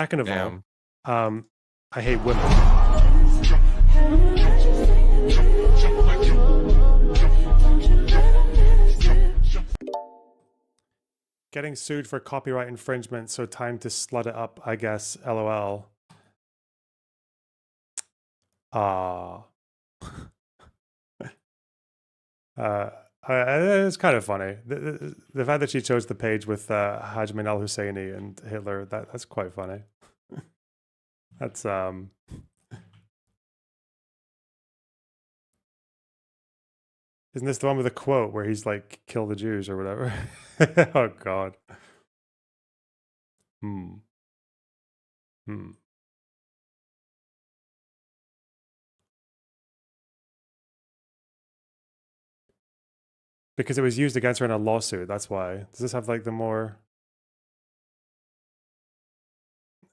Second of all, Damn. I hate women. Getting sued for copyright infringement, so time to slut it up, I guess. LOL. Ah. It's kind of funny. The fact that she chose the page with Hajmin al-Husseini and Hitler, that's quite funny. That's isn't this the one with the quote where he's like, kill the Jews or whatever? Oh god. Hmm. Hmm. Because it was used against her in a lawsuit, that's why. Does this have like the more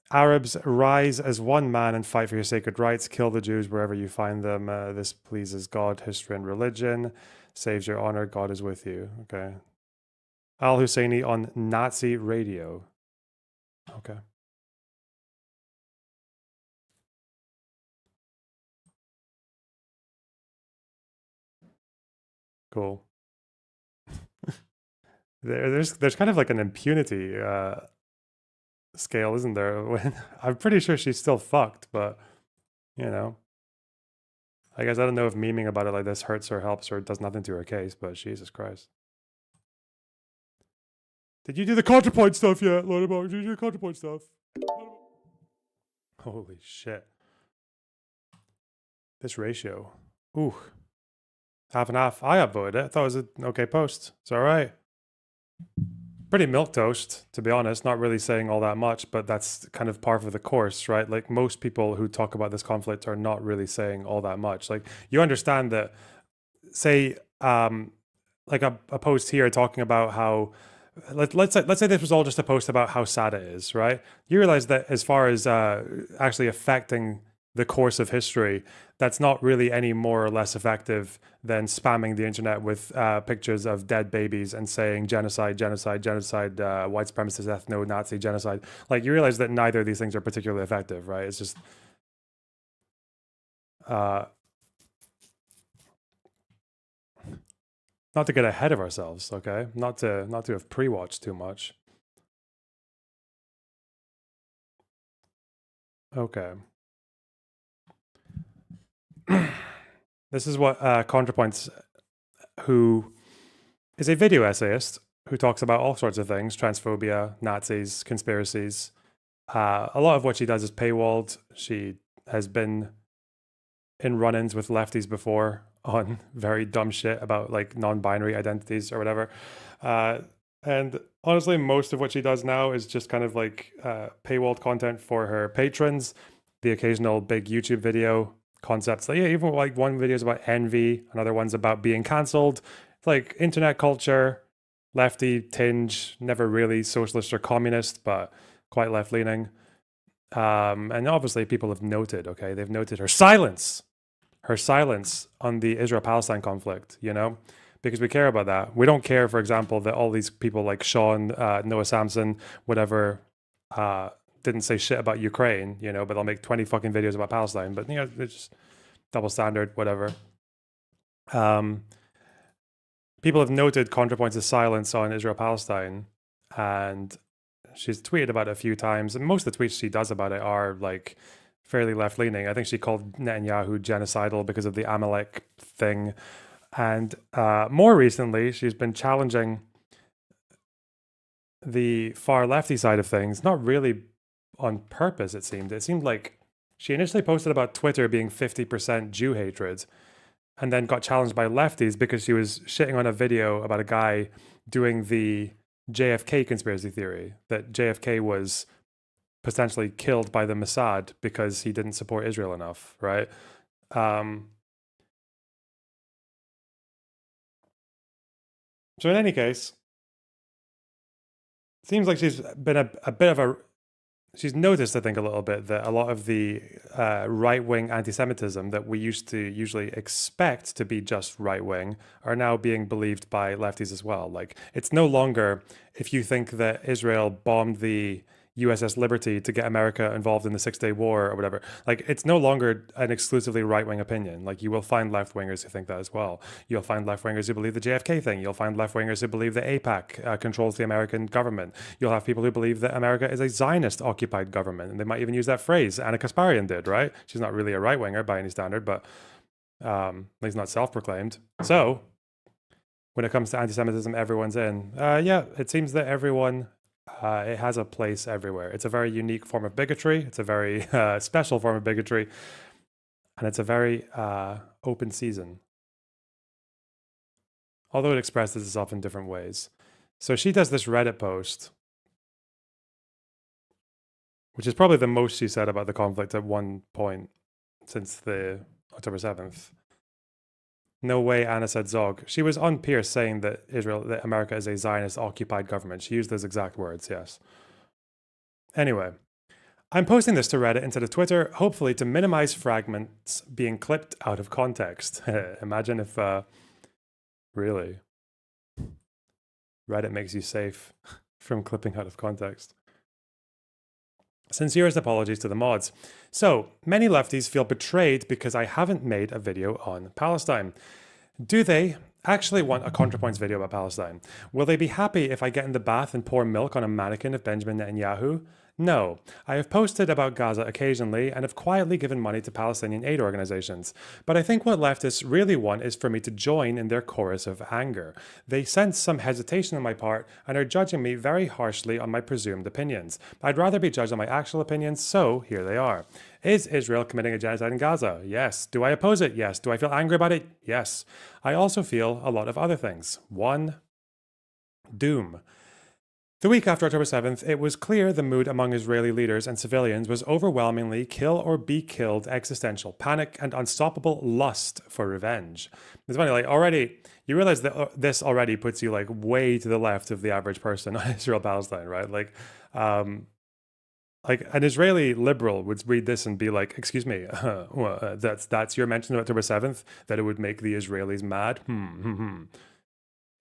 Arabs, rise as one man and fight for your sacred rights. Kill the Jews wherever you find them. This pleases God, history, and religion. Saves your honor. God is with you. Okay. Al Husseini on Nazi radio. Okay. Cool. There's kind of like an impunity scale, isn't there? When I'm pretty sure she's still fucked, but you know. I guess I don't know if memeing about it like this hurts or helps or does nothing to her case, but Jesus Christ. Did you do the CONTRAPOINT stuff yet, LonerBox? Did you do the CONTRAPOINT stuff? Holy shit. This ratio. Ooh. Half and half. I upvoted it. I thought it was an okay post. It's alright. Pretty milquetoast, to be honest. Not really saying all that much, but that's kind of par for the course, right? Like most people who talk about this conflict are not really saying all that much. Like you understand that, say, like a post here talking about how let's say this was all just a post about how sad it is, right? You realize that as far as actually affecting the course of history, that's not really any more or less effective than spamming the internet with pictures of dead babies and saying genocide, genocide, genocide, white supremacist, ethno-Nazi genocide. Like you realize that neither of these things are particularly effective, right? It's just not to get ahead of ourselves, okay? Not to have pre-watched too much. Okay. This is what ContraPoints, who is a video essayist who talks about all sorts of things: transphobia, Nazis, conspiracies. A lot of what she does is paywalled. She has been in run-ins with lefties before on very dumb shit about like non-binary identities or whatever. And honestly, most of what she does now is just kind of like paywalled content for her patrons, the occasional big YouTube video, concepts. Like, yeah, even like one video is about envy, another one's about being cancelled. It's like internet culture, lefty tinge, never really socialist or communist, but quite left-leaning. And obviously people have noted, okay, they've noted her silence on the Israel-Palestine conflict, you know, because we care about that. We don't care, for example, that all these people like Sean, Noah Samson, whatever, didn't say shit about Ukraine, you know, but they'll make 20 fucking videos about Palestine. But, you know, it's just double standard, whatever. People have noted ContraPoints' silence on Israel-Palestine, and she's tweeted about it a few times. And most of the tweets she does about it are like fairly left-leaning. I think she called Netanyahu genocidal because of the Amalek thing. And more recently, she's been challenging the far lefty side of things, not really on purpose, it seemed. It seemed like she initially posted about Twitter being 50% Jew hatred, and then got challenged by lefties because she was shitting on a video about a guy doing the JFK conspiracy theory, that JFK was potentially killed by the Mossad because he didn't support Israel enough, right? So in any case, it seems like she's been a bit of a, she's noticed, I think, a little bit that a lot of the right-wing anti-Semitism that we used to usually expect to be just right-wing are now being believed by lefties as well. Like, it's no longer, if you think that Israel bombed the USS Liberty to get America involved in the Six-Day War or whatever. Like, it's no longer an exclusively right-wing opinion. Like, you will find left-wingers who think that as well. You'll find left-wingers who believe the JFK thing. You'll find left-wingers who believe that AIPAC controls the American government. You'll have people who believe that America is a Zionist-occupied government, and they might even use that phrase. Anna Kasparian did, right? She's not really a right-winger by any standard, but at least not self-proclaimed. So when it comes to anti-Semitism, everyone's in. Yeah, it seems that everyone, it has a place everywhere. It's a very unique form of bigotry. It's a very special form of bigotry. And it's a very open season. Although it expresses itself in different ways. So she does this Reddit post, which is probably the most she said about the conflict at one point since the October 7th. No way, Anna said Zog. She was on Pierce saying that America is a Zionist-occupied government. She used those exact words, yes. Anyway, I'm posting this to Reddit instead of Twitter, hopefully to minimize fragments being clipped out of context. Imagine if, really, Reddit makes you safe from clipping out of context. Sincerest apologies to the mods. So, many lefties feel betrayed because I haven't made a video on Palestine. Do they actually want a ContraPoints video about Palestine? Will they be happy if I get in the bath and pour milk on a mannequin of Benjamin Netanyahu? No. I have posted about Gaza occasionally and have quietly given money to Palestinian aid organizations. But I think what leftists really want is for me to join in their chorus of anger. They sense some hesitation on my part and are judging me very harshly on my presumed opinions. I'd rather be judged on my actual opinions, so here they are. Is Israel committing a genocide in Gaza? Yes. Do I oppose it? Yes. Do I feel angry about it? Yes. I also feel a lot of other things. 1. Doom. The week after October 7th, it was clear the mood among Israeli leaders and civilians was overwhelmingly kill or be killed existential panic and unstoppable lust for revenge. It's funny, like already, you realize that this already puts you like way to the left of the average person on Israel-Palestine, right? Like an Israeli liberal would read this and be like, excuse me, that's your mention of October 7th, that it would make the Israelis mad?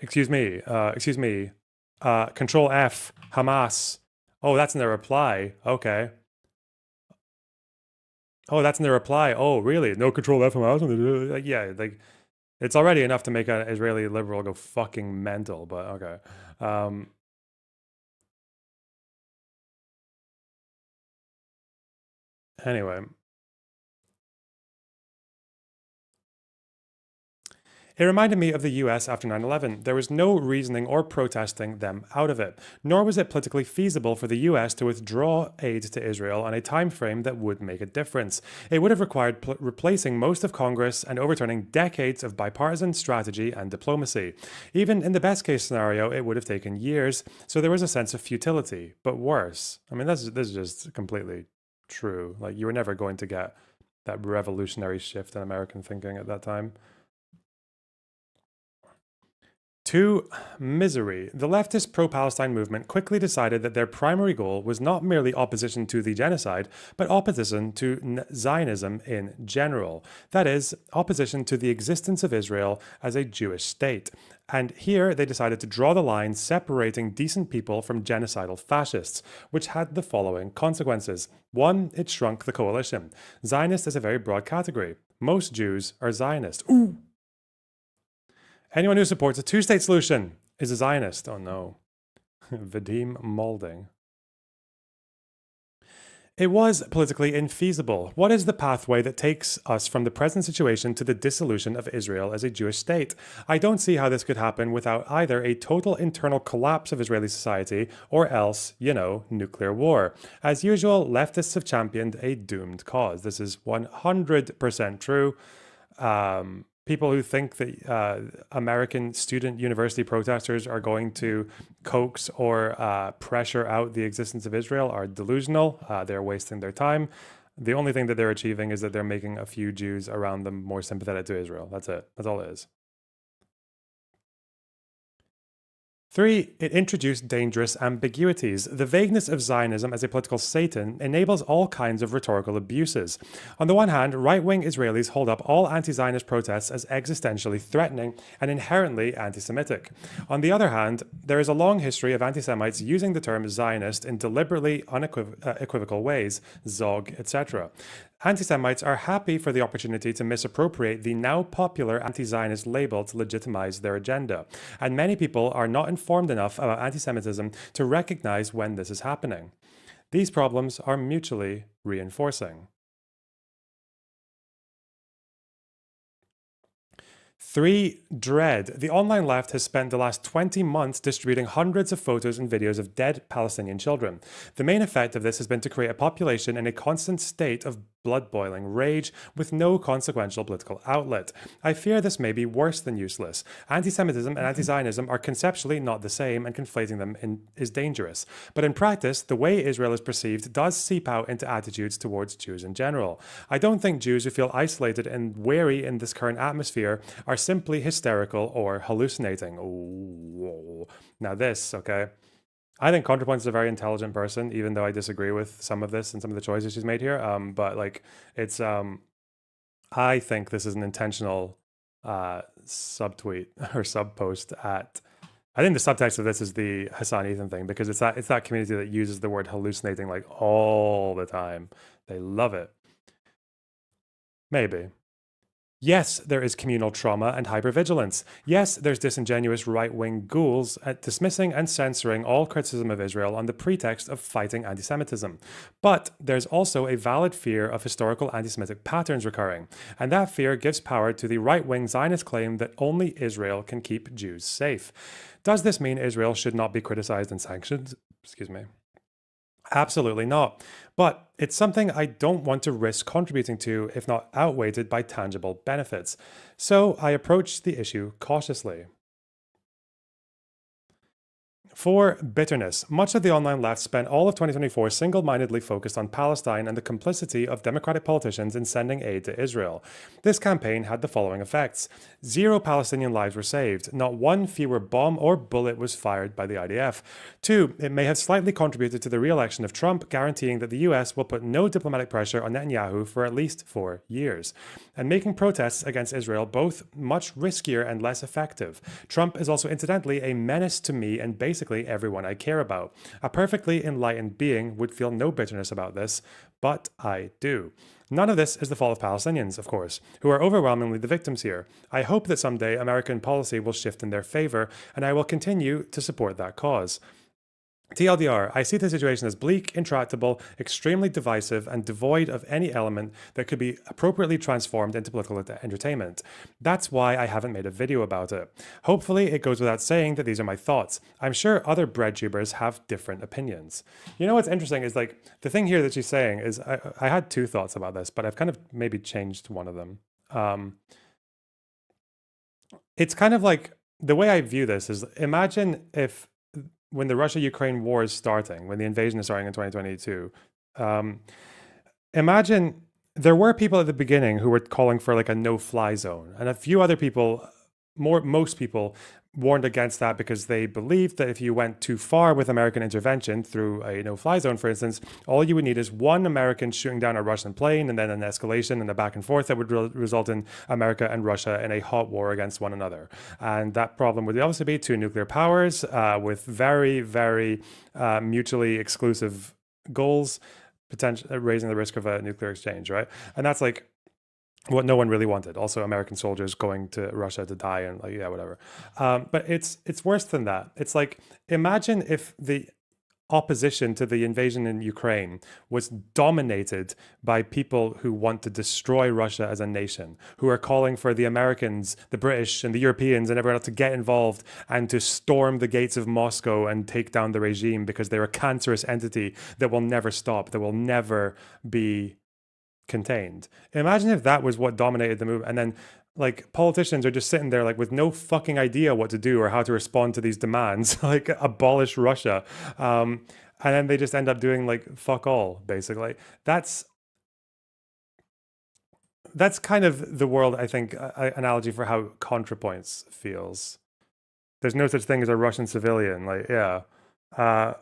Excuse me. Control F, Hamas. Oh, that's in their reply. Okay. Oh, that's in their reply. Oh, really? No Control F, Hamas? Like, yeah, like it's already enough to make an Israeli liberal go fucking mental, but okay. Anyway. It reminded me of the US after 9/11. There was no reasoning or protesting them out of it, nor was it politically feasible for the US to withdraw aid to Israel on a time frame that would make a difference. It would have required replacing most of Congress and overturning decades of bipartisan strategy and diplomacy. Even in the best case scenario, it would have taken years, so there was a sense of futility, but worse. I mean, this is just completely true. Like, you were never going to get that revolutionary shift in American thinking at that time. 2. Misery. The leftist pro-Palestine movement quickly decided that their primary goal was not merely opposition to the genocide, but opposition to Zionism in general. That is, opposition to the existence of Israel as a Jewish state. And here they decided to draw the line separating decent people from genocidal fascists, which had the following consequences. 1. It shrunk the coalition. Zionist is a very broad category. Most Jews are Zionist. Ooh! Anyone who supports a two-state solution is a Zionist. Oh no. Vadim Molding. It was politically infeasible. What is the pathway that takes us from the present situation to the dissolution of Israel as a Jewish state? I don't see how this could happen without either a total internal collapse of Israeli society or else, nuclear war. As usual, leftists have championed a doomed cause. This is 100% true. People who think that American student university protesters are going to coax or pressure out the existence of Israel are delusional. They're wasting their time. The only thing that they're achieving is that they're making a few Jews around them more sympathetic to Israel. That's it. That's all it is. 3. It introduced dangerous ambiguities. The vagueness of Zionism as a political Satan enables all kinds of rhetorical abuses. On the one hand, right-wing Israelis hold up all anti-Zionist protests as existentially threatening and inherently anti-Semitic. On the other hand, there is a long history of anti-Semites using the term Zionist in deliberately unequivocal ways, Zog, etc. Anti-Semites are happy for the opportunity to misappropriate the now popular anti-Zionist label to legitimize their agenda, and many people are not informed enough about anti-Semitism to recognize when this is happening. These problems are mutually reinforcing. 3. Dread. The online left has spent the last 20 months distributing hundreds of photos and videos of dead Palestinian children. The main effect of this has been to create a population in a constant state of blood-boiling rage with no consequential political outlet. I fear this may be worse than useless. Anti-Semitism and anti-Zionism are conceptually not the same, and conflating them is dangerous. But in practice, the way Israel is perceived does seep out into attitudes towards Jews in general. I don't think Jews who feel isolated and wary in this current atmosphere are simply hysterical or hallucinating. Ooh. Now this, okay? I think ContraPoints is a very intelligent person, even though I disagree with some of this and some of the choices she's made here. But like, it's I think this is an intentional subtweet or subpost at. I think the subtext of this is the Hassan Ethan thing, because it's that community that uses the word hallucinating like all the time. They love it. Maybe. Yes, there is communal trauma and hypervigilance. Yes, there's disingenuous right-wing ghouls at dismissing and censoring all criticism of Israel on the pretext of fighting anti-Semitism. But there's also a valid fear of historical anti-Semitic patterns recurring, and that fear gives power to the right-wing Zionist claim that only Israel can keep Jews safe. Does this mean Israel should not be criticized and sanctioned? Excuse me. Absolutely not. But it's something I don't want to risk contributing to if not outweighed by tangible benefits. So I approach the issue cautiously. 4. Bitterness. Much of the online left spent all of 2024 single-mindedly focused on Palestine and the complicity of Democratic politicians in sending aid to Israel. This campaign had the following effects. 0 Palestinian lives were saved. Not one fewer bomb or bullet was fired by the IDF. 2. It may have slightly contributed to the re-election of Trump, guaranteeing that the US will put no diplomatic pressure on Netanyahu for at least 4 years, and making protests against Israel both much riskier and less effective. Trump is also incidentally a menace to me and basically everyone I care about. A perfectly enlightened being would feel no bitterness about this, but I do. None of this is the fault of Palestinians, of course, who are overwhelmingly the victims here. I hope that someday American policy will shift in their favor, and I will continue to support that cause. TLDR, I see the situation as bleak, intractable, extremely divisive, and devoid of any element that could be appropriately transformed into political entertainment. That's why I haven't made a video about it. Hopefully, it goes without saying that these are my thoughts. I'm sure other breadtubers have different opinions. You know what's interesting is like, the thing here that she's saying is, I had 2 thoughts about this, but I've kind of maybe changed one of them. It's kind of like, the way I view this is, imagine if when the Russia-Ukraine war is starting, when the invasion is starting in 2022, imagine there were people at the beginning who were calling for like a no-fly zone, and a few other people, most people, warned against that because they believed that if you went too far with American intervention through a no-fly zone, for instance, all you would need is one American shooting down a Russian plane and then an escalation and a back and forth that would result in America and Russia in a hot war against one another. And that problem would obviously be 2 nuclear powers with very, very mutually exclusive goals, potentially raising the risk of a nuclear exchange, right? And that's like what no one really wanted. Also, American soldiers going to Russia to die and like, yeah, whatever. But it's worse than that. It's like, imagine if the opposition to the invasion in Ukraine was dominated by people who want to destroy Russia as a nation, who are calling for the Americans, the British and the Europeans and everyone else to get involved and to storm the gates of Moscow and take down the regime because they're a cancerous entity that will never stop, that will never be contained. Imagine if that was what dominated the movement, and then like politicians are just sitting there like with no fucking idea what to do or how to respond to these demands, like abolish Russia, and then they just end up doing like fuck all, basically. That's kind of the world, I think, analogy for how ContraPoints feels. There's no such thing as a Russian civilian. Like, yeah. Uh,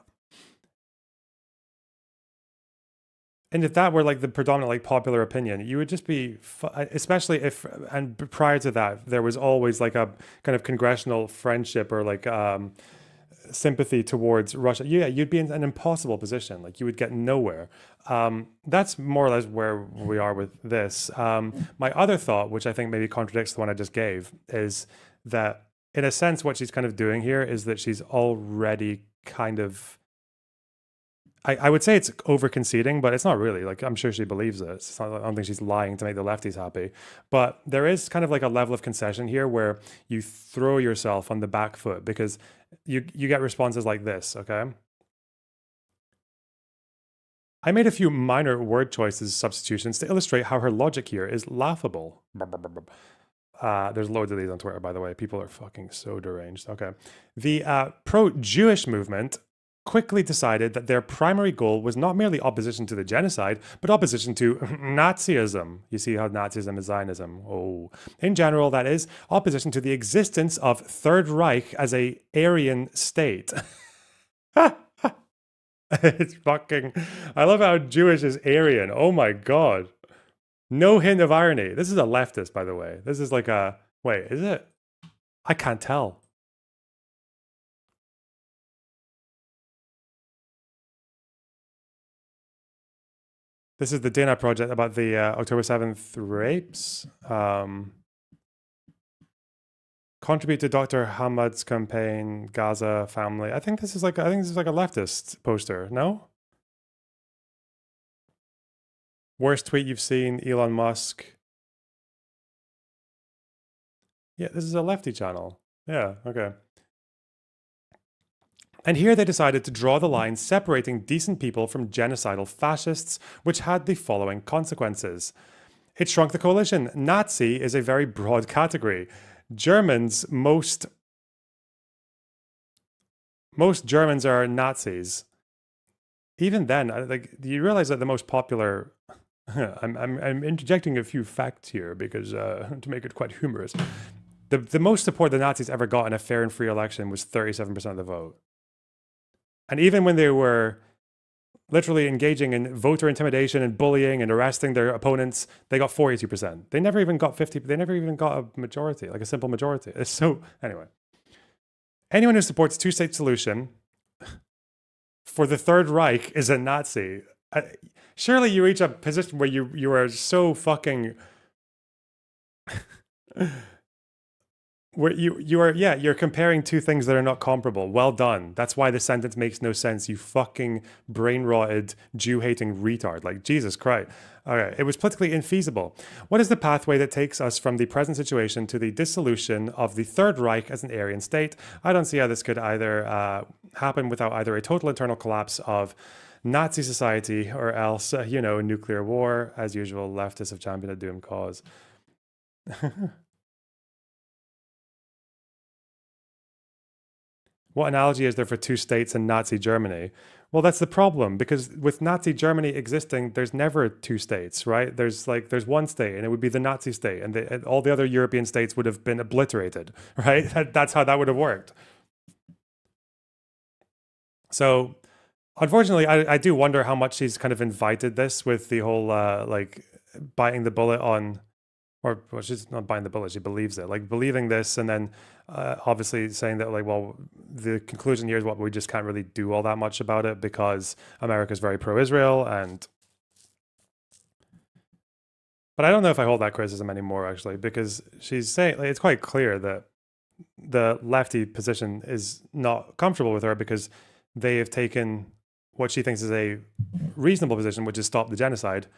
and if that were like the predominant like popular opinion, you would just be, especially if, and prior to that, there was always like a kind of congressional friendship or like sympathy towards Russia. Yeah, you'd be in an impossible position. Like you would get nowhere. That's more or less where we are with this. My other thought, which I think maybe contradicts the one I just gave, is that in a sense, what she's kind of doing here is that she's already kind of, I would say it's over conceding, but it's not really. Like I'm sure she believes it. It's not, I don't think she's lying to make the lefties happy. But there is kind of like a level of concession here where you throw yourself on the back foot because you get responses like this, okay? I made a few minor word choices substitutions to illustrate how her logic here is laughable. There's loads of these on Twitter, by the way. People are fucking so deranged. Okay. The pro-Jewish movement quickly decided that their primary goal was not merely opposition to the genocide, but opposition to Nazism. You see how Nazism is Zionism. Oh. In general, that is, opposition to the existence of Third Reich as a Aryan state. It's fucking... I love how Jewish is Aryan. Oh my god. No hint of irony. This is a leftist, by the way. This is like a... Wait, is it? I can't tell. This is the Dana project about the October 7th rapes. Contribute to Dr. Hamad's campaign, Gaza family. I think this is like a leftist poster, no? Worst tweet you've seen, Elon Musk. Yeah, this is a lefty channel. Yeah, okay. And here they decided to draw the line separating decent people from genocidal fascists, which had the following consequences. It shrunk the coalition. Nazi is a very broad category. Germans, most Germans are Nazis. Even then, like, you realize that the most popular... I'm interjecting a few facts here because to make it quite humorous. The most support the Nazis ever got in a fair and free election was 37% of the vote. And even when they were literally engaging in voter intimidation and bullying and arresting their opponents, they got 42%. They never even got 50, they never even got a majority, like a simple majority. It's so, anyway. Anyone who supports two-state solution for the Third Reich is a Nazi. Surely you reach a position where you are so fucking... where you're comparing two things that are not comparable. Well done. That's why the sentence makes no sense, you fucking brain-rotted, Jew-hating retard. Like, Jesus Christ. Okay, it was politically infeasible. What is the pathway that takes us from the present situation to the dissolution of the Third Reich as an Aryan state? I don't see how this could either happen without either a total internal collapse of Nazi society or else, nuclear war. As usual, leftists have championed a doomed cause. What analogy is there for two states and Nazi Germany? Well, that's the problem, because with Nazi Germany existing, there's never two states, right? There's one state, and it would be the Nazi state, and all the other European states would have been obliterated, right? That's how that would have worked. So, unfortunately, I do wonder how much she's kind of invited this with the whole biting the bullet on... Or well, she's not buying the bullet, she believes it. Like believing this and then obviously saying that like, well, the conclusion here is what we just can't really do all that much about it because America's very pro-Israel and... But I don't know if I hold that criticism anymore actually, because she's saying, like, it's quite clear that the lefty position is not comfortable with her because they have taken what she thinks is a reasonable position, which is stop the genocide,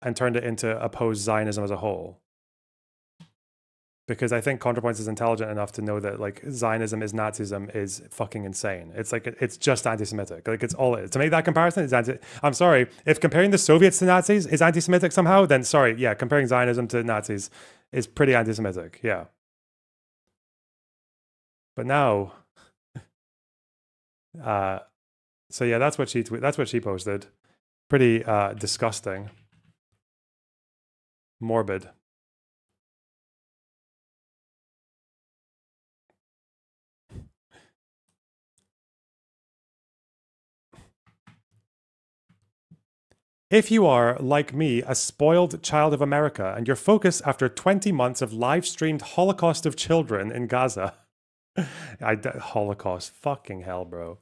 and turned it into oppose Zionism as a whole. Because I think ContraPoints is intelligent enough to know that like Zionism is Nazism is fucking insane. It's like, it's just anti-Semitic. Like it's all it is. To make that comparison is I'm sorry, if comparing the Soviets to Nazis is anti-Semitic somehow, then sorry, yeah, comparing Zionism to Nazis is pretty anti-Semitic, yeah. But now, so yeah, that's what she posted. Pretty disgusting. Morbid. If you are, like me, a spoiled child of America and your focus after 20 months of live streamed Holocaust of children in Gaza. Holocaust. Fucking hell, bro.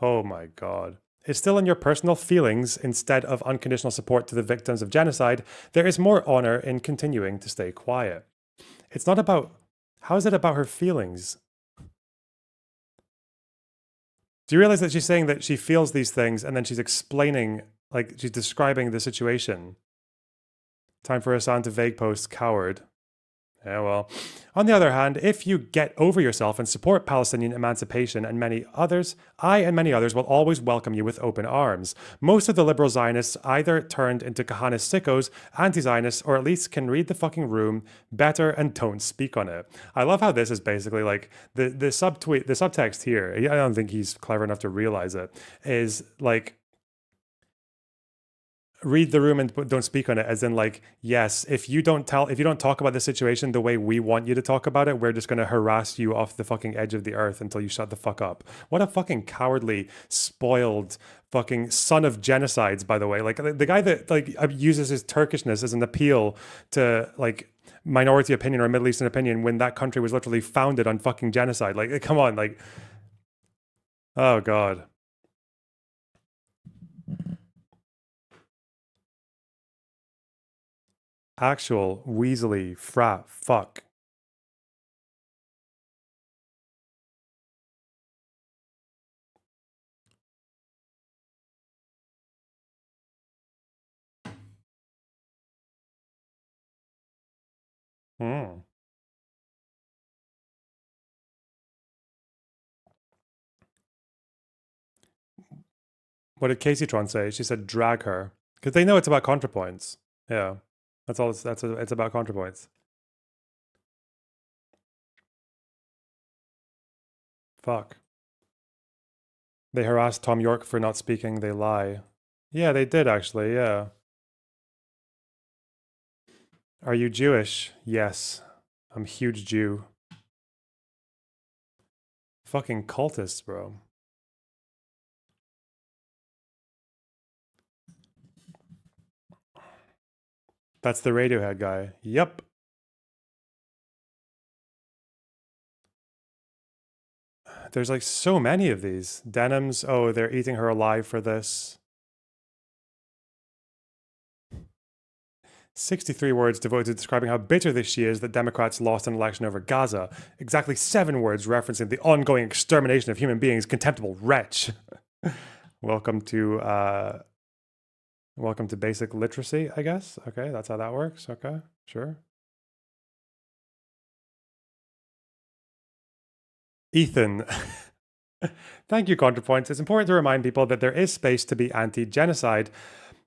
Oh my God. Is still in your personal feelings instead of unconditional support to the victims of genocide, there is more honor in continuing to stay quiet. It's not about. How is it about her feelings? Do you realize that she's saying that she feels these things and then she's explaining, like, she's describing the situation? Time for Hassan to vague post coward. Yeah, well. On the other hand, if you get over yourself and support Palestinian emancipation and many others, I and many others will always welcome you with open arms. Most of the liberal Zionists either turned into Kahanist sickos, anti-Zionists, or at least can read the fucking room better and don't speak on it. I love how this is basically like the subtext here. I don't think he's clever enough to realize it. Is like, read the room and don't speak on it, as in like, yes, if you don't talk about the situation the way we want you to talk about it, we're just going to harass you off the fucking edge of the earth until you shut the fuck up. What a fucking cowardly, spoiled fucking son of genocides, by the way. Like the guy that like uses his Turkishness as an appeal to like minority opinion or Middle Eastern opinion when that country was literally founded on fucking genocide. Like, come on, like, oh God. Actual weaselly frat fuck. Hmm. What did Casey Tron say? She said drag her. Because they know it's about CONTRAPOINTS. Yeah. That's all it's about CONTRAPOINTS. Fuck. They harassed Tom York for not speaking, they lie. Yeah, they did actually, yeah. Are you Jewish? Yes. I'm a huge Jew. Fucking cultists, bro. That's the Radiohead guy. Yep. There's like so many of these. Denims, oh, they're eating her alive for this. 63 words devoted to describing how bitter this she is that Democrats lost an election over Gaza. Exactly 7 words referencing the ongoing extermination of human beings, contemptible wretch. Welcome to basic literacy, I guess. Okay, that's how that works. Okay, sure. Ethan. Thank you, ContraPoints. It's important to remind people that there is space to be anti-genocide,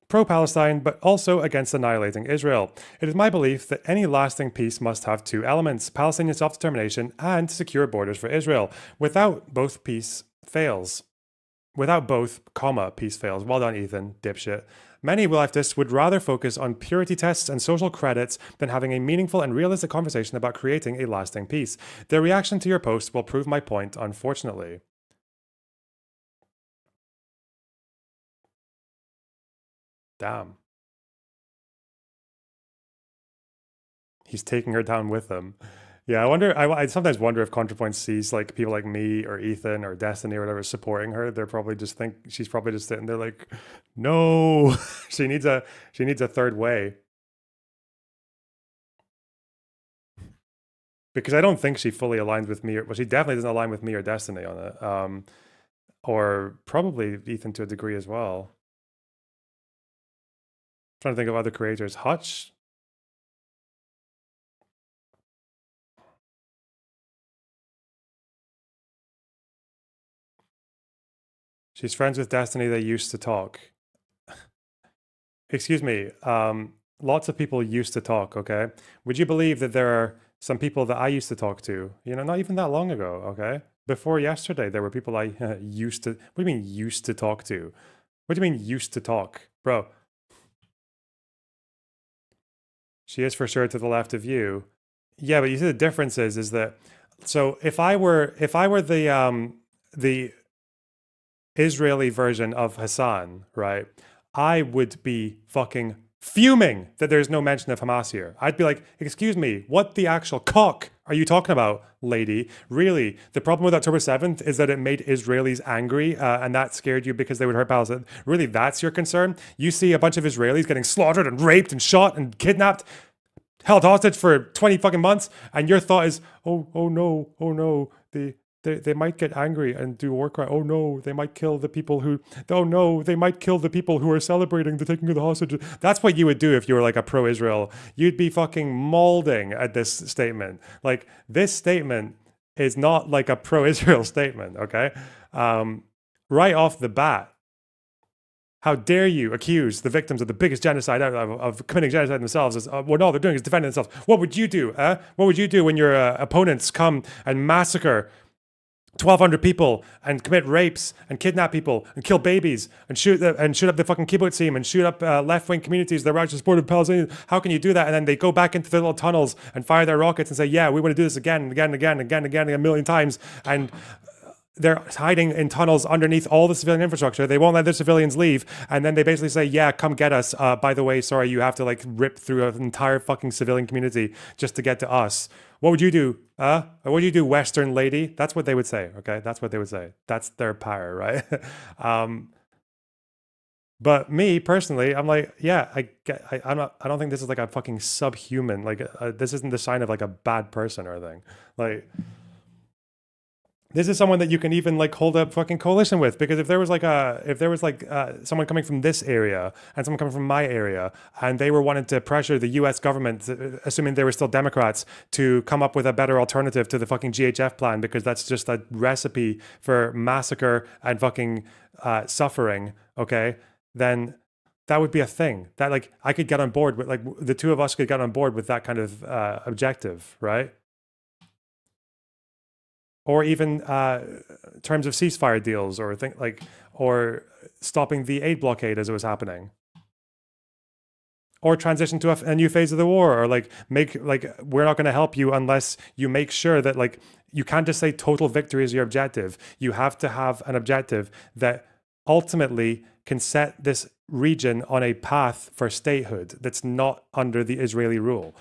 pro-Palestine, but also against annihilating Israel. It is my belief that any lasting peace must have 2 elements, Palestinian self-determination and secure borders for Israel. Without both, peace fails. Without both, peace fails. Well done, Ethan, dipshit. Many leftists would rather focus on purity tests and social credits than having a meaningful and realistic conversation about creating a lasting peace. Their reaction to your post will prove my point, unfortunately. Damn. He's taking her down with him. Yeah, I sometimes wonder if ContraPoint sees like people like me or Ethan or Destiny or whatever supporting her. They're probably just she's probably just sitting there like, no, she needs a third way. Because I don't think she fully aligns with me, well, she definitely doesn't align with me or Destiny on it. Or probably Ethan to a degree as well. I'm trying to think of other creators. Hutch. She's friends with Destiny. They used to talk. Excuse me. Lots of people used to talk, okay? Would you believe that there are some people that I used to talk to, not even that long ago, okay? Before yesterday, there were people I used to. What do you mean used to talk to? What do you mean used to talk? Bro. She is for sure to the left of you. Yeah, but you see the difference is that, so if I were the Israeli version of Hassan, right? I would be fucking fuming that there's no mention of Hamas here. I'd be like, excuse me, what the actual cock are you talking about, lady? Really? The problem with October 7th is that it made Israelis angry and that scared you because they would hurt Palestine. Really, that's your concern? You see a bunch of Israelis getting slaughtered and raped and shot and kidnapped, held hostage for 20 fucking months, and your thought is, oh no, they might get angry and do war crime. Oh no, they might kill the people who. Oh no, they might kill the people who are celebrating the taking of the hostages. That's what you would do if you were like a pro-Israel. You'd be fucking mauling at this statement. Like, this statement is not like a pro-Israel statement. Okay, right off the bat. How dare you accuse the victims of the biggest genocide of committing genocide themselves as what all they're doing is defending themselves? What would you do? What would you do when your opponents come and massacre 1,200 people and commit rapes and kidnap people and kill babies and shoot up the fucking kibbutzim and shoot up left-wing communities that are actually supportive Palestinians? How can you do that? And then they go back into their little tunnels and fire their rockets and say, yeah, we want to do this again and again and again and again and again a million times. And they're hiding in tunnels underneath all the civilian infrastructure. They won't let their civilians leave. And then they basically say, yeah, come get us. By the way, sorry, you have to like rip through an entire fucking civilian community just to get to us. What would you do? What would you do, Western lady? That's what they would say, okay? That's what they would say. That's their power, right? But me personally, I'm like, yeah, I don't think this is like a fucking subhuman. Like, this isn't the sign of like a bad person or anything. Like, this is someone that you can even like hold a fucking coalition with, because if there was someone coming from this area and someone coming from my area and they were wanting to pressure the US government, assuming they were still Democrats, to come up with a better alternative to the fucking GHF plan, because that's just a recipe for massacre and fucking suffering, okay, then that would be a thing that like I could get on board with, like the two of us could get on board with that kind of objective, right? Or even terms of ceasefire deals, or stopping the aid blockade as it was happening, or transition to a new phase of the war, or we're not going to help you unless you make sure that like you can't just say total victory is your objective. You have to have an objective that ultimately can set this region on a path for statehood that's not under the Israeli rule.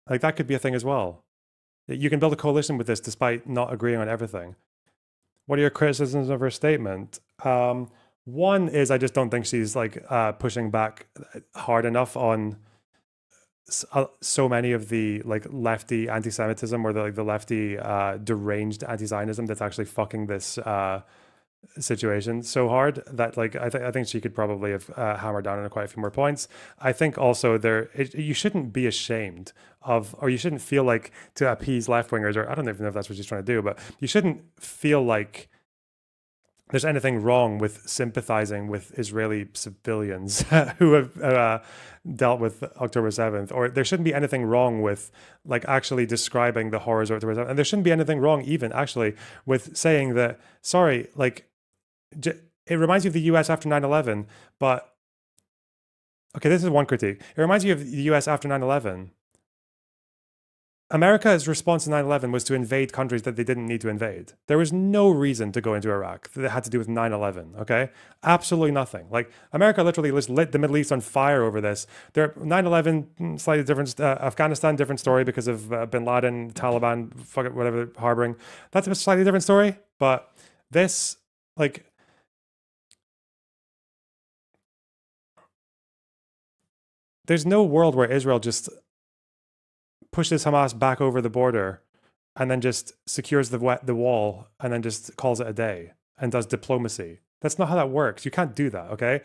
Like that could be a thing as well. You can build a coalition with this despite not agreeing on everything. What are your criticisms of her statement? One is I just don't think she's like pushing back hard enough on so many of the like lefty anti-Semitism or the lefty deranged anti-Zionism that's actually fucking this situation so hard that like I think she could probably have hammered down on quite a few more points. I think also you shouldn't be ashamed of, or you shouldn't feel like to appease left-wingers, or I don't even know if that's what she's trying to do, but you shouldn't feel like there's anything wrong with sympathizing with Israeli civilians who have dealt with October 7th, or there shouldn't be anything wrong with like actually describing the horrors of October 7th. And there shouldn't be anything wrong even actually with saying that, sorry, like it reminds you of the US after 9/11, but okay, this is one critique. It reminds you of the US after 9/11. America's response to 9/11 was to invade countries that they didn't need to invade. There was no reason to go into Iraq that had to do with 9/11, okay? Absolutely nothing. Like, America literally just lit the Middle East on fire over this. 9/11, slightly different. Afghanistan, different story because of bin Laden, Taliban, fuck it, whatever, harboring. That's a slightly different story. But this, like, there's no world where Israel just pushes Hamas back over the border and then just secures the wall and then just calls it a day and does diplomacy. That's not how that works. You can't do that, okay?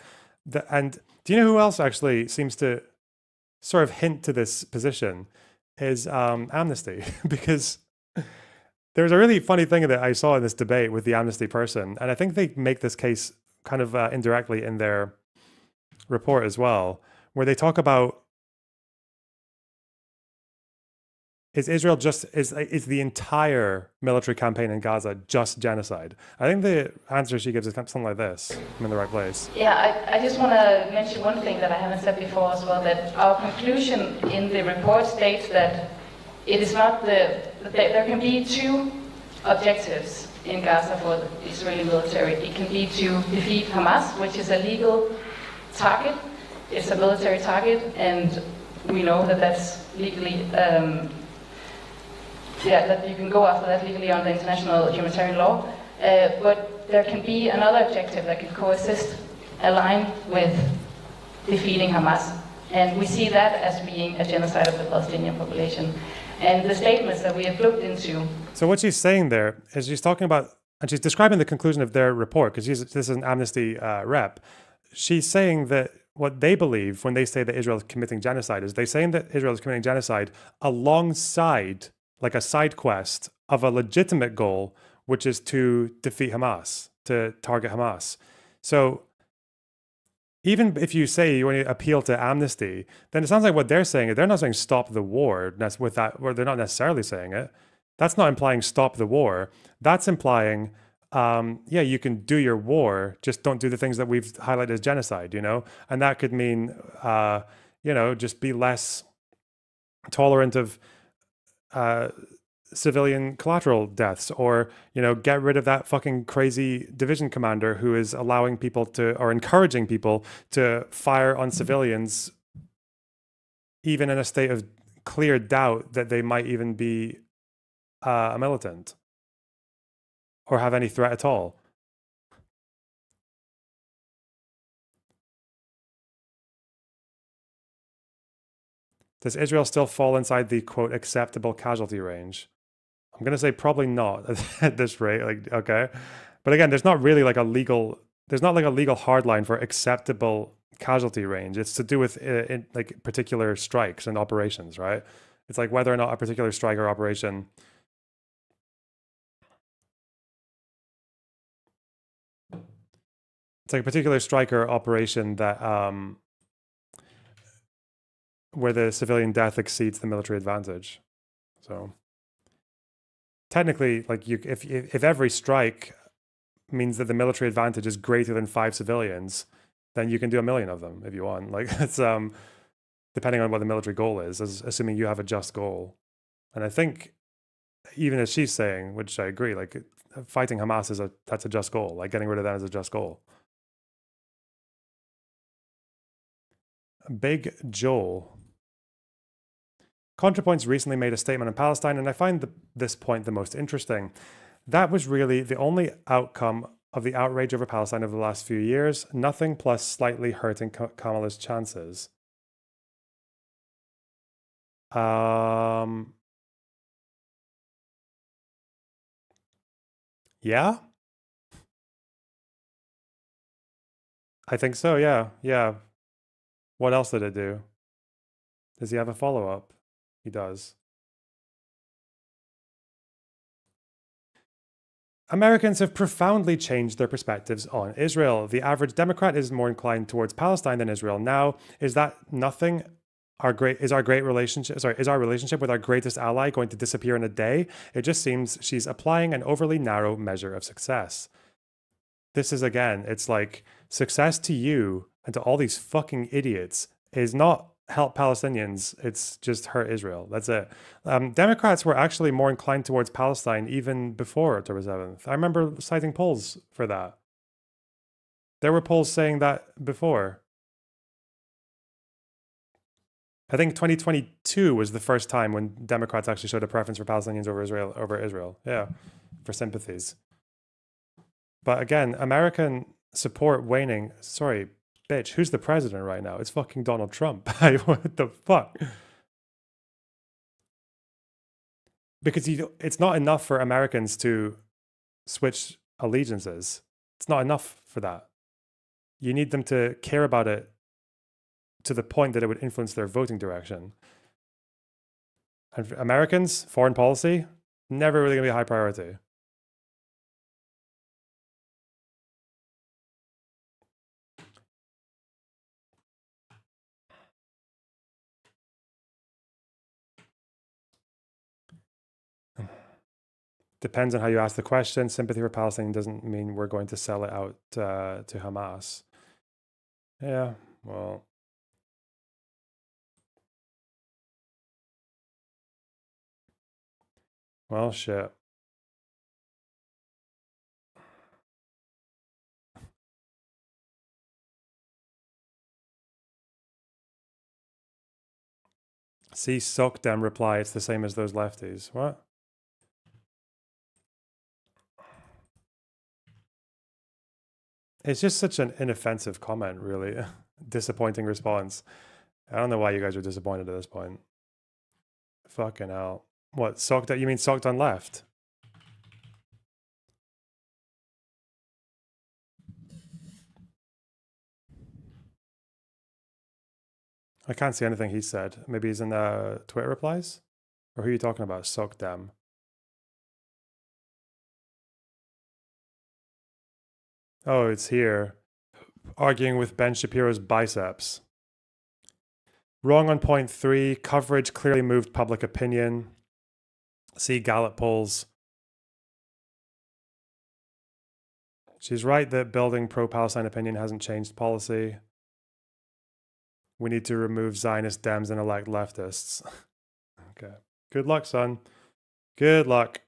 And do you know who else actually seems to sort of hint to this position is Amnesty, because there's a really funny thing that I saw in this debate with the Amnesty person, and I think they make this case kind of indirectly in their report as well, where they talk about, is Israel just, is the entire military campaign in Gaza just genocide? I think the answer she gives is something like this. I'm in the right place. Yeah, I just want to mention one thing that I haven't said before as well, that our conclusion in the report states that it is not there can be two objectives in Gaza for the Israeli military. It can be to defeat Hamas, which is a legal target. It's a military target, and we know that that's legally, that you can go after that legally under international humanitarian law. But there can be another objective that can coexist, align with defeating Hamas. And we see that as being a genocide of the Palestinian population. And the statements that we have looked into. So what she's saying there is she's talking about, and she's describing the conclusion of their report, because this is an Amnesty rep. She's saying that what they believe when they say that Israel is committing genocide is they're saying that Israel is committing genocide alongside, like a side quest of a legitimate goal, which is to defeat Hamas, to target Hamas. So even if you say you want to appeal to amnesty, then it sounds like what they're saying is they're not saying stop the war with that, or they're not necessarily saying it. That's not implying stop the war. That's implying, yeah, you can do your war, just don't do the things that we've highlighted as genocide, you know? And that could mean, you know, just be less tolerant of civilian collateral deaths, or, you know, get rid of that fucking crazy division commander who is allowing people to, or encouraging people to fire on civilians, even in a state of clear doubt that they might even be a militant or have any threat at all. Does Israel still fall inside the quote acceptable casualty range? I'm going to say probably not at this rate. Like, okay. But again, there's not really like a legal, there's not like a legal hard line for acceptable casualty range. It's to do with like particular strikes and operations, right? It's like whether or not a particular strike or operation it's like a particular strike or operation that where the civilian death exceeds the military advantage. So technically, like if every strike means that the military advantage is greater than 5 civilians, then you can do 1 million of them if you want. Like it's depending on what the military goal is, assuming you have a just goal. And I think even as she's saying, which I agree, like fighting Hamas that's a just goal. Like getting rid of them is a just goal. Big Joel. ContraPoints recently made a statement on Palestine, and I find this point the most interesting. That was really the only outcome of the outrage over Palestine over the last few years. Nothing plus slightly hurting Kamala's chances. Yeah? I think so, yeah. Yeah. What else did it do? Does he have a follow-up? He does. Americans have profoundly changed their perspectives on Israel. The average Democrat is more inclined towards Palestine than Israel now. Is that nothing? Is our relationship with our greatest ally going to disappear in a day? It just seems she's applying an overly narrow measure of success. This is, again, it's like success to you and to all these fucking idiots is not help Palestinians, it's just hurt Israel. That's it. Democrats were actually more inclined towards Palestine even before October 7th. I remember citing polls for that. There were polls saying that before. I think 2022 was the first time when Democrats actually showed a preference for Palestinians over Israel. Yeah, for sympathies. But again, American support waning. Sorry, bitch, who's the president right now? It's fucking Donald Trump. What the fuck? Because it's not enough for Americans to switch allegiances. It's not enough for that. You need them to care about it to the point that it would influence their voting direction. And for Americans, foreign policy, never really gonna be a high priority. Depends on how you ask the question. Sympathy for Palestine doesn't mean we're going to sell it out to Hamas. Yeah, well. Well, shit. See, suck them reply, it's the same as those lefties. What? It's just such an inoffensive comment, really. Disappointing response. I don't know why you guys are disappointed at this point. Fucking hell. What, sucked? You mean sucked on left? I can't see anything he said. Maybe he's in the Twitter replies? Or who are you talking about? Suck them. Oh, it's here. Arguing with Ben Shapiro's biceps. Wrong on point 3. Coverage clearly moved public opinion. See Gallup polls. She's right that building pro-Palestine opinion hasn't changed policy. We need to remove Zionist Dems and elect leftists. Okay. Good luck, son. Good luck.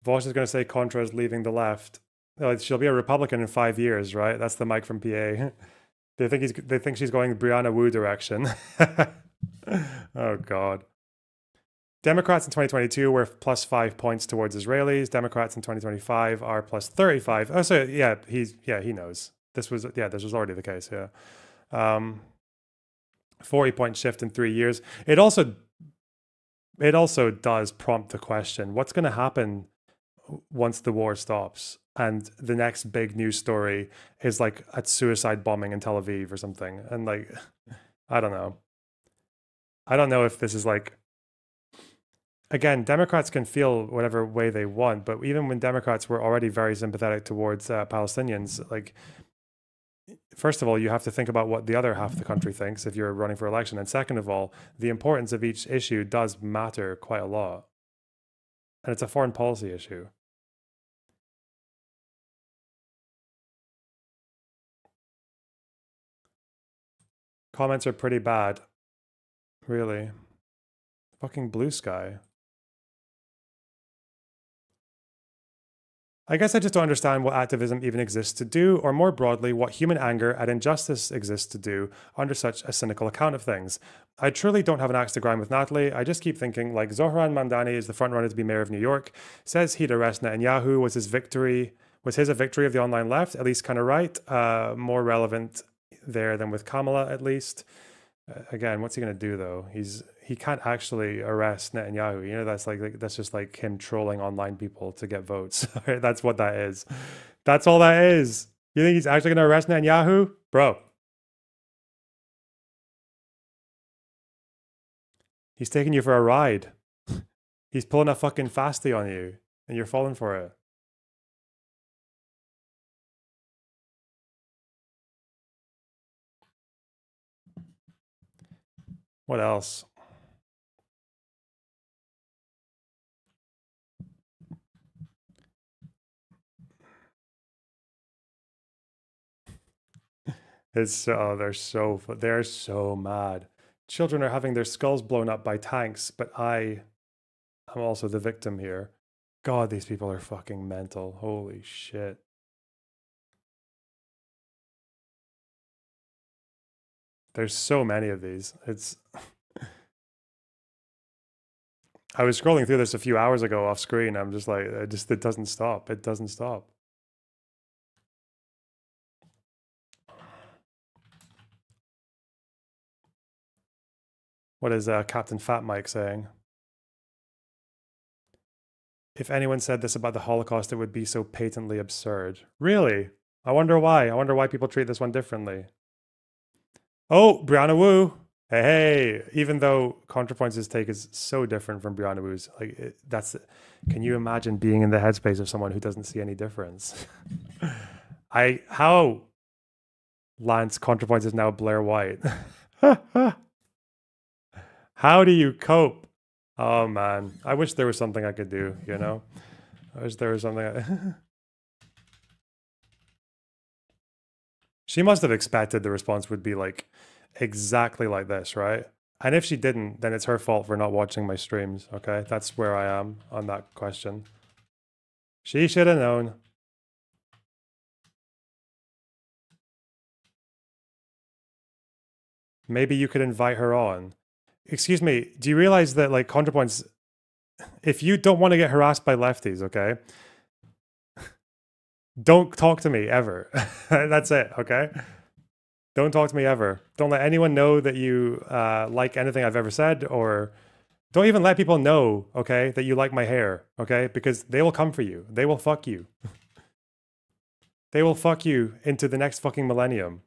Vosh is going to say Contra is leaving the left. Oh, she'll be a Republican in 5 years, right? That's the Mike from PA. They think she's going Brianna Wu direction. Oh God. Democrats in 2022 were plus 5 points towards Israelis. Democrats in 2025 are plus 35. Oh, so yeah, he knows. This was already the case. Yeah. 40-point shift in 3 years. It also does prompt the question: what's going to happen once the war stops and the next big news story is like a suicide bombing in Tel Aviv or something? And like, I don't know. I don't know if this is like, again, Democrats can feel whatever way they want, but even when Democrats were already very sympathetic towards Palestinians, like, first of all, you have to think about what the other half of the country thinks if you're running for election. And second of all, the importance of each issue does matter quite a lot. And it's a foreign policy issue. Comments are pretty bad. Really. Fucking blue sky. I guess I just don't understand what activism even exists to do, or more broadly, what human anger at injustice exists to do under such a cynical account of things. I truly don't have an axe to grind with Natalie. I just keep thinking, like, Zohran Mamdani is the frontrunner to be mayor of New York, says he'd arrest Netanyahu. Was his a victory of the online left? At least kind of right. More relevant there than with Kamala, at least. Again, what's he going to do, though? He can't actually arrest Netanyahu. You know, that's just like him trolling online people to get votes. That's what that is. That's all that is. You think he's actually going to arrest Netanyahu? Bro. He's taking you for a ride. He's pulling a fucking fasty on you, and you're falling for it. What else? They're so mad. Children are having their skulls blown up by tanks, but I'm also the victim here. God, these people are fucking mental. Holy shit. There's so many of these. I was scrolling through this a few hours ago off screen. I'm just like, it doesn't stop. It doesn't stop. What is Captain Fat Mike saying? If anyone said this about the Holocaust, it would be so patently absurd. Really? I wonder why. I wonder why people treat this one differently. Oh, Brianna Wu. Hey, even though ContraPoints' take is so different from Brianna Wu's, like can you imagine being in the headspace of someone who doesn't see any difference? How Lance ContraPoints is now Blair White. How do you cope? Oh man, I wish there was something I could do, you know? I wish there was something She must have expected the response would be like exactly like this, right? And if she didn't, then it's her fault for not watching my streams, okay? That's where I am on that question. She should have known. Maybe you could invite her on. Excuse me, do you realize that, like, ContraPoints, if you don't want to get harassed by lefties, okay, don't talk to me ever. That's it, okay? Don't talk to me ever. Don't let anyone know that you like anything I've ever said, or don't even let people know, okay, that you like my hair, okay? Because they will come for you. They will fuck you. They will fuck you into the next fucking millennium.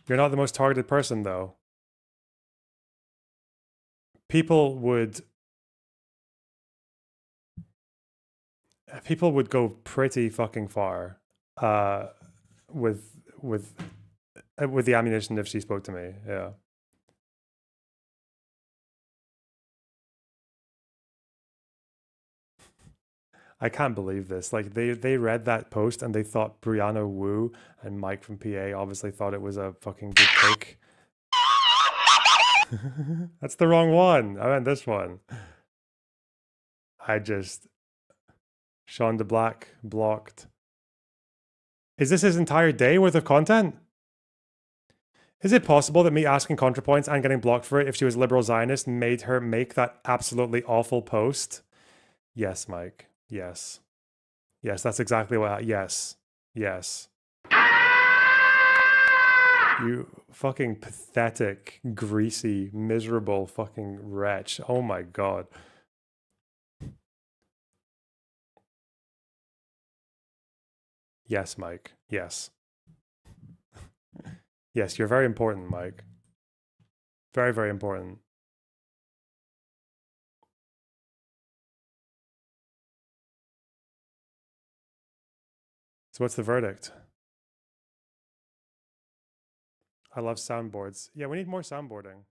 You're not the most targeted person, though. People would go pretty fucking far with the ammunition if she spoke to me. Yeah. I can't believe this. Like, they read that post and they thought Brianna Wu and Mike from PA obviously thought it was a fucking good take. That's the wrong one. I meant this one. Sean DeBlack blocked. Is this his entire day worth of content? Is it possible that me asking ContraPoints and getting blocked for it if she was liberal Zionist made her make that absolutely awful post? Yes, Mike. Yes. Yes, that's exactly what. Yes. Yes. You fucking pathetic, greasy, miserable fucking wretch. Oh my God. Yes, Mike. Yes. Yes, you're very important, Mike. Very, very important. So what's the verdict? I love soundboards. Yeah, we need more soundboarding.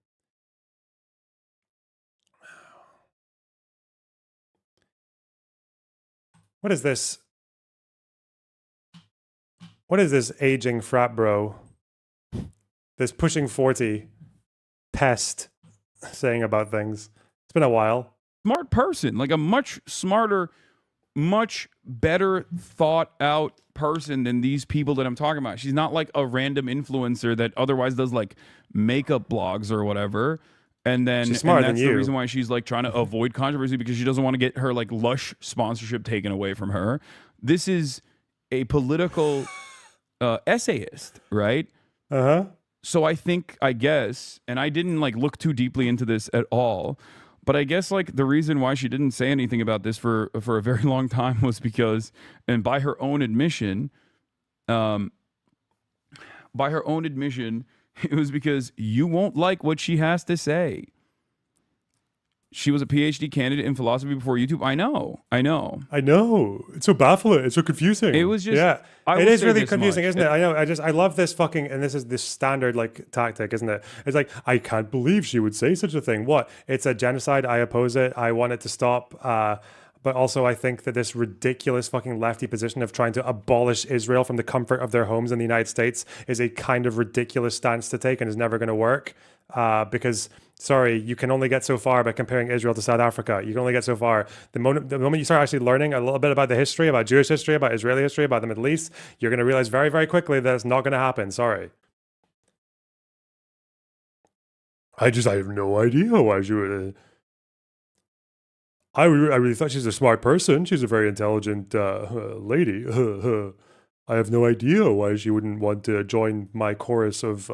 What is this? What is this aging frat bro? This pushing 40 pest saying about things? It's been a while. Smart person, like a much smarter, much better thought out person than these people that I'm talking about. She's not like a random influencer that otherwise does like makeup blogs or whatever. And then she's smarter and that's than you. The reason why she's like trying to avoid controversy, because she doesn't want to get her like Lush sponsorship taken away from her. This is a political essayist, right? Uh-huh. So I guess, and I didn't like look too deeply into this at all, but I guess like the reason why she didn't say anything about this for a very long time was because, and by her own admission, it was because you won't like what she has to say. She was a PhD candidate in philosophy before YouTube. I know. It's so baffling. It's so confusing. It was just, yeah. It is really confusing, much. Isn't it? I know. I love this fucking, and this is this standard like tactic, isn't it? It's like, I can't believe she would say such a thing. What? It's a genocide. I oppose it. I want it to stop. But also, I think that this ridiculous fucking lefty position of trying to abolish Israel from the comfort of their homes in the United States is a kind of ridiculous stance to take and is never going to work. Because, sorry, you can only get so far by comparing Israel to South Africa. You can only get so far. The moment you start actually learning a little bit about the history, about Jewish history, about Israeli history, about the Middle East, you're going to realize very, very quickly that it's not going to happen. Sorry. I have no idea why she would... I really thought she's a smart person. She's a very intelligent lady. I have no idea why she wouldn't want to join my chorus of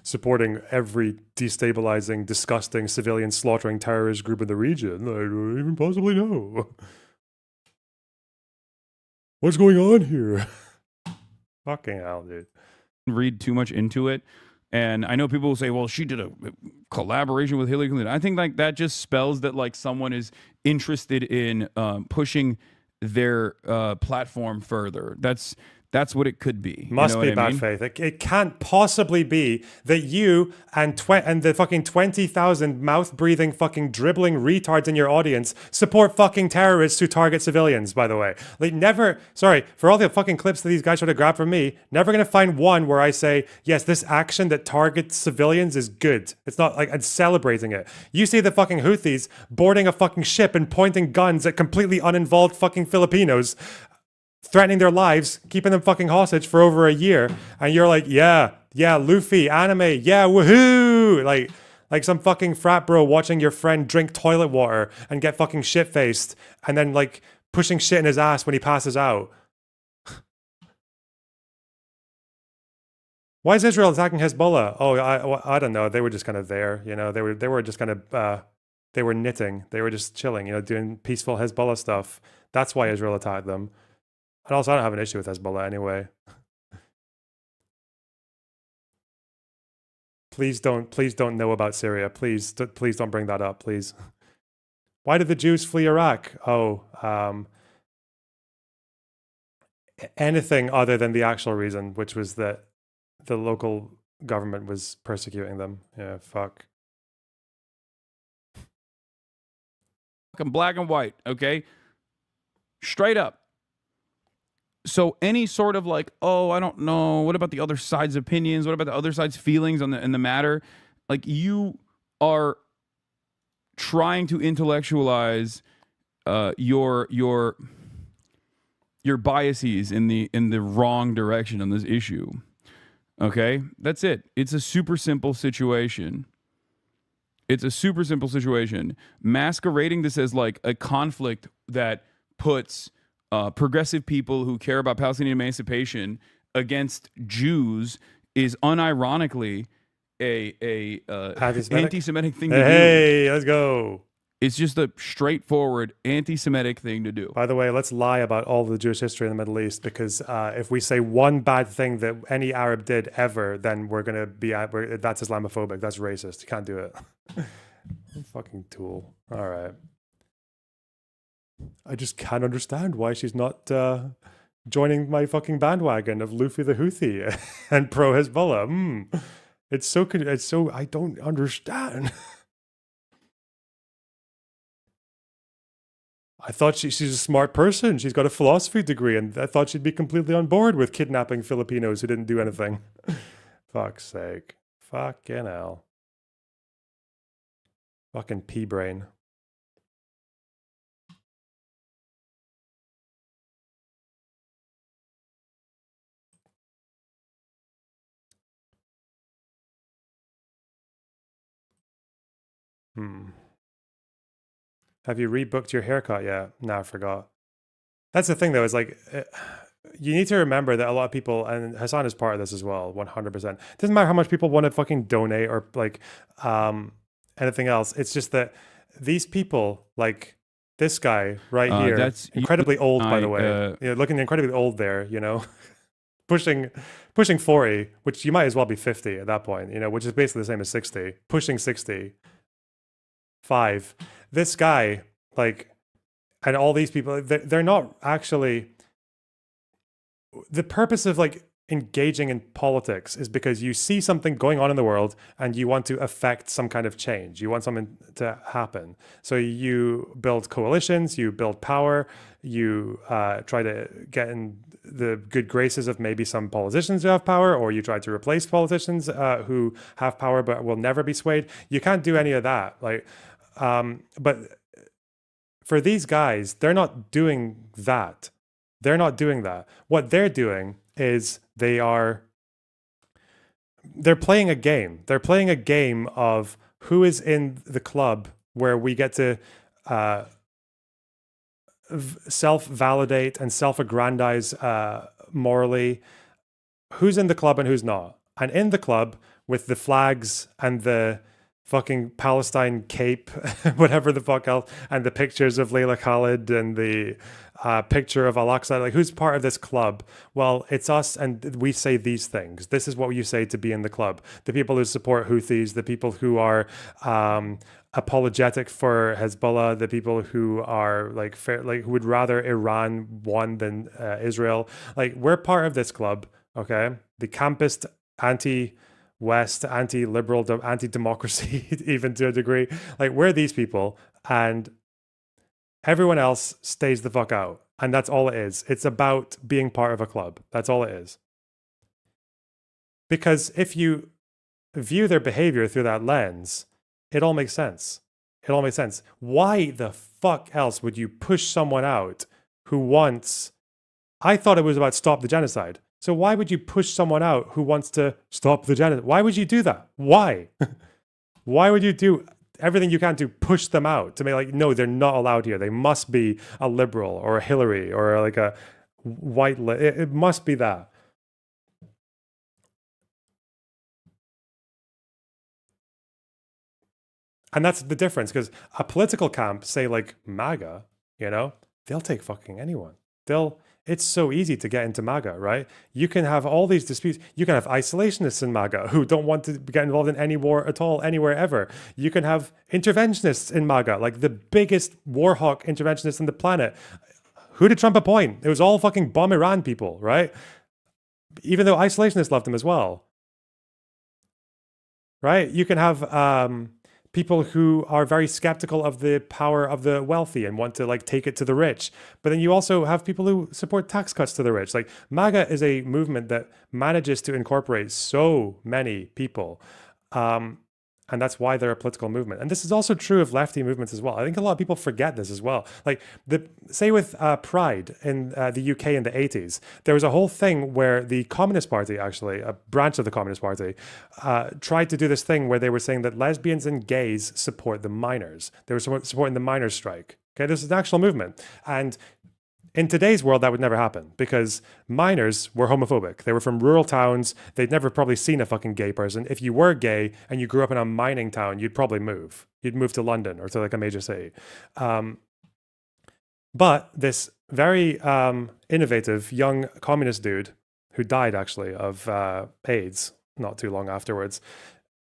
supporting every destabilizing, disgusting, civilian slaughtering terrorist group in the region. I don't even possibly know. What's going on here? Fucking hell, dude. Read too much into it. And I know people will say, well, she did a collaboration with Hillary Clinton. I think like that just spells that like someone is interested in pushing their platform further. That's That's what it could be. Must you know be what I bad mean? faith. It can't possibly be that you and the fucking 20,000 mouth-breathing fucking dribbling retards in your audience support fucking terrorists who target civilians, by the way. Like, never, sorry, for all the fucking clips that these guys try to grab from me, never gonna find one where I say, yes, this action that targets civilians is good. It's not like I'm celebrating it. You see the fucking Houthis boarding a fucking ship and pointing guns at completely uninvolved fucking Filipinos, threatening their lives, keeping them fucking hostage for over a year, and you're like, yeah, Luffy, anime, yeah, woohoo! Like some fucking frat bro watching your friend drink toilet water and get fucking shit-faced, and then like pushing shit in his ass when he passes out. Why is Israel attacking Hezbollah? Oh, I don't know. They were just kind of there, you know. They were just kind of they were knitting. They were just chilling, you know, doing peaceful Hezbollah stuff. That's why Israel attacked them. And also, I don't have an issue with Hezbollah anyway. Please don't know about Syria. Please don't bring that up, please. Why did the Jews flee Iraq? Oh, anything other than the actual reason, which was that the local government was persecuting them. Yeah, fuck. Fucking black and white, okay? Straight up. So any sort of like, oh, I don't know, what about the other side's opinions? What about the other side's feelings on in the matter? Like, you are trying to intellectualize your biases in the wrong direction on this issue. Okay? That's it. It's a super simple situation. Masquerading this as like a conflict that puts progressive people who care about Palestinian emancipation against Jews is unironically a anti-Semitic thing to do. Hey, let's go. It's just a straightforward anti-Semitic thing to do. By the way, let's lie about all the Jewish history in the Middle East, because if we say one bad thing that any Arab did ever, then we're going to be that's Islamophobic. That's racist. You can't do it. Fucking tool. All right. I just can't understand why she's not joining my fucking bandwagon of Luffy the Houthi and pro Hezbollah. It's so I don't understand. I thought she's a smart person. She's got a philosophy degree, and I thought she'd be completely on board with kidnapping Filipinos who didn't do anything. Fuck's sake. Fucking hell. Fucking pea-brain. Have you rebooked your haircut yet? No, I forgot. That's the thing, though, is like, you need to remember that a lot of people, and Hassan is part of this as well, 100%. Doesn't matter how much people want to fucking donate or like anything else. It's just that these people, like this guy right here, that's incredibly old, by the way. Looking incredibly old there, you know, pushing 40, which you might as well be 50 at that point, you know, which is basically the same as 60, pushing 60. 5. This guy, like, and all these people, they're not actually. The purpose of like engaging in politics is because you see something going on in the world and you want to affect some kind of change. You want something to happen. So you build coalitions, you build power, you try to get in the good graces of maybe some politicians who have power, or you try to replace politicians who have power but will never be swayed. You can't do any of that. Like, but for these guys, they're not doing that. They're not doing that. What they're doing is they're playing a game. They're playing a game of who is in the club where we get to self-validate and self-aggrandize morally. Who's in the club and who's not. And in the club with the flags and the fucking Palestine cape, whatever the fuck else, and the pictures of Layla Khalid and the picture of Al-Aqsa. Like, who's part of this club? Well, it's us, and we say these things. This is what you say to be in the club. The people who support Houthis, the people who are apologetic for Hezbollah, the people who are like fair, like who would rather Iran won than Israel. Like, we're part of this club, okay? The campist anti-West, anti-liberal, anti-democracy, even to a degree. Like, we're these people, and everyone else stays the fuck out. And that's all it is. It's about being part of a club. That's all it is. Because if you view their behavior through that lens, it all makes sense. It all makes sense. Why the fuck else would you push someone out who wants... I thought it was about stop the genocide. So why would you push someone out who wants to stop the genocide? Why would you do that? Why? Why would you do everything you can to push them out, to make like, no, they're not allowed here. They must be a liberal or a Hillary or like a white... It must be that. And that's the difference, because a political camp, say like MAGA, you know, they'll take fucking anyone. It's so easy to get into MAGA, right? You can have all these disputes. You can have isolationists in MAGA who don't want to get involved in any war at all, anywhere, ever. You can have interventionists in MAGA, like the biggest war hawk interventionists on the planet. Who did Trump appoint? It was all fucking bomb Iran people, right? Even though isolationists loved them as well. Right? You can have people who are very skeptical of the power of the wealthy and want to like take it to the rich. But then you also have people who support tax cuts to the rich. Like, MAGA is a movement that manages to incorporate so many people. And that's why they're a political movement. And this is also true of lefty movements as well. I think a lot of people forget this as well. Like, say with Pride in the UK in the 80s, there was a whole thing where the Communist Party, actually, a branch of the Communist Party, tried to do this thing where they were saying that lesbians and gays support the miners. They were supporting the miners' strike. Okay, this is an actual movement. And in today's world, that would never happen, because miners were homophobic. They were from rural towns. They'd never probably seen a fucking gay person. If you were gay and you grew up in a mining town, you'd probably move. You'd move to London or to like a major city. But this very innovative young communist dude who died actually of AIDS not too long afterwards,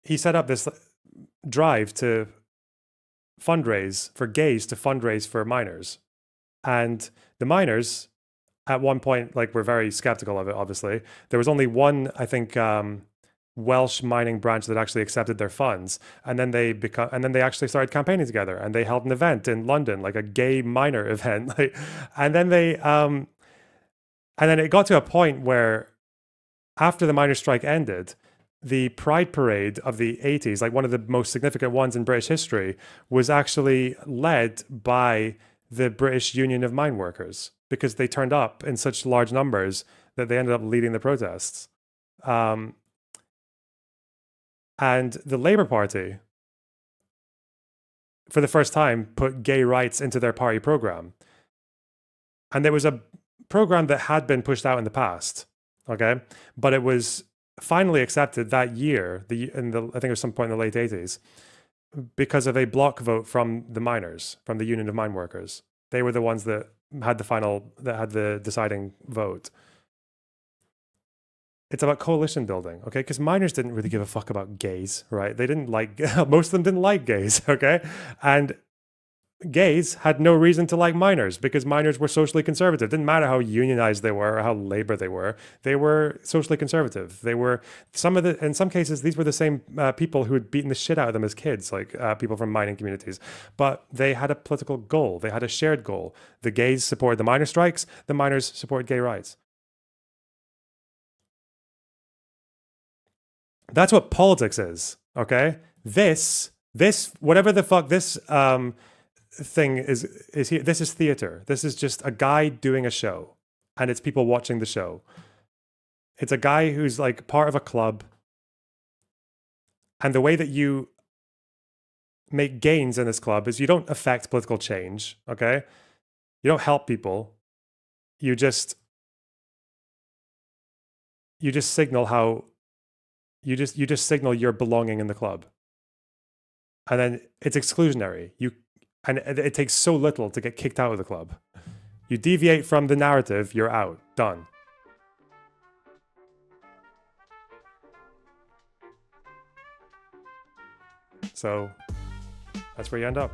he set up this drive to fundraise for gays, to fundraise for miners. And the miners, at one point, like, were very skeptical of it, obviously. There was only one, I think, Welsh mining branch that actually accepted their funds. And then they actually started campaigning together, and they held an event in London, like a gay miner event. And then it got to a point where, after the miners' strike ended, the Pride Parade of the 80s, like one of the most significant ones in British history, was actually led by the British Union of Mine Workers, because they turned up in such large numbers that they ended up leading the protests. And the Labour Party, for the first time, put gay rights into their party program. And there was a program that had been pushed out in the past, okay? But it was finally accepted that year, I think it was some point in the late 80s, because of a block vote from the miners, from the Union of Mine Workers. They were the ones that had the deciding vote. It's about coalition building, okay? Because miners didn't really give a fuck about gays, right? They didn't like, most of them didn't like gays, okay? And gays had no reason to like miners, because miners were socially conservative. It didn't matter how unionized they were or how labor they were socially conservative. They were in some cases, these were the same people who had beaten the shit out of them as kids, like people from mining communities. But they had a political goal. They had a shared goal. The gays supported the miner strikes. The miners supported gay rights. That's what politics is, okay? This, whatever the fuck this thing is here. This is theater. This is just a guy doing a show, and it's people watching the show. It's a guy who's like part of a club, and the way that you make gains in this club is you don't affect political change, okay? You don't help people. You just signal how you just signal your belonging in the club. and then it's exclusionary. And it takes so little to get kicked out of the club. You deviate from the narrative, you're out. Done. So that's where you end up.